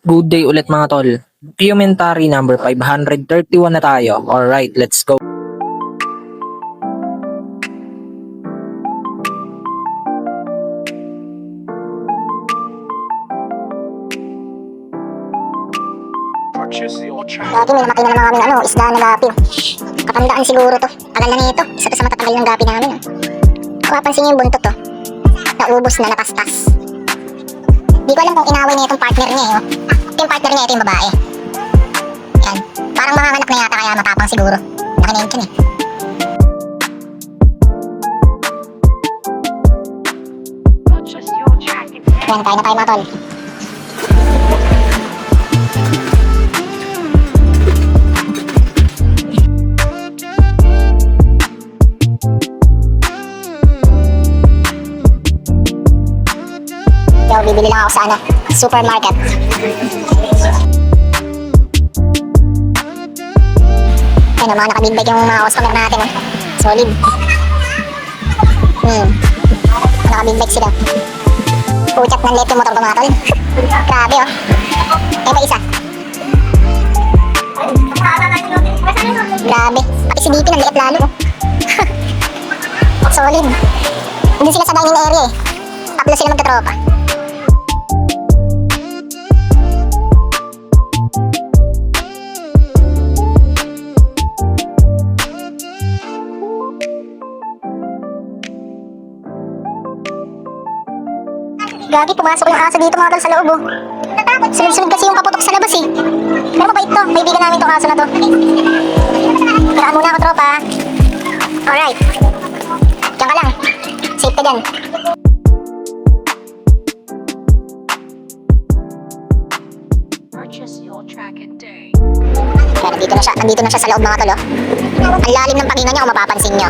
Good day ulit mga tol. Documentary number 531 na tayo. Alright, let's go. Lagi may namatay na naman kami isda na gapi. Katandaan siguro to. Tagal na nito. Isa to sa matatagal ng gapi namin. Kung mapansin niyo yung buntot to. Naubos na, natastas. Di ko alam kung inaway niya itong partner niya eh. Yung partner niya ito yung babae. Yan. Parang mga anak na yata kaya matapang siguro. Nakinig yun eh. Yan, kain na tayo mga tol. Bibili lang ako sa supermarket. Ayun, mga naka-big bag yung mga customer natin. Solid. Naka-big bag sila. Puchat ng leto motor tumatol. Grabe oh. Eh ba isa? Grabe. Pati si BP nanliit lalo oh. Solid. Hindi sila sa dining area eh. Tatlo sila magkatropa. Gagi, pumasok yung aso dito mga tol sa loob oh. Sunod-sunod kasi yung kaputok sa labas eh. Pero mabait to, kaibigan namin tong aso na to. Kaya muna ako tropa. Alright. Diyan ka lang. Safe ka dyan. Kaya nandito na siya sa loob mga tol oh. Ang lalim ng paghinga niya kung mapapansin niyo.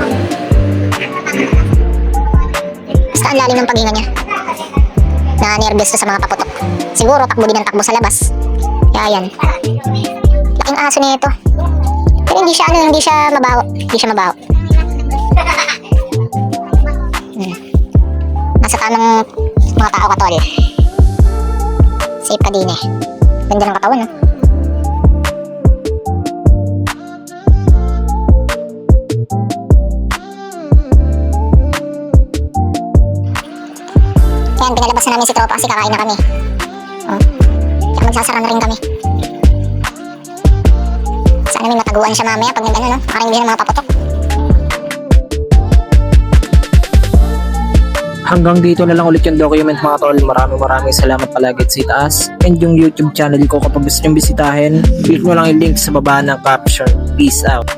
Basta ang lalim ng paghinga niya. Na-nervous ka sa mga paputok. Siguro takbo din ang takbo sa labas. Kaya yan. Laking aso nito. Pero hindi siya mabaho. Hindi siya mabaho. Nasa tamang mga tao ka tol. Safe ka din eh. Ganda ng katawan no. Yan, pinalabas na namin si tropa kasi kakain na kami. Oh. Kaya magsasara na rin kami. Sana may mataguan siya mamaya pag nag-ano no. Makaringin ng mga paputok. Hanggang dito na lang ulit yung document mga tol. Maraming salamat palagi sa itaas. And yung YouTube channel ko kapag gusto nyo bisitahin, click mo lang yung link sa baba ng caption. Peace out.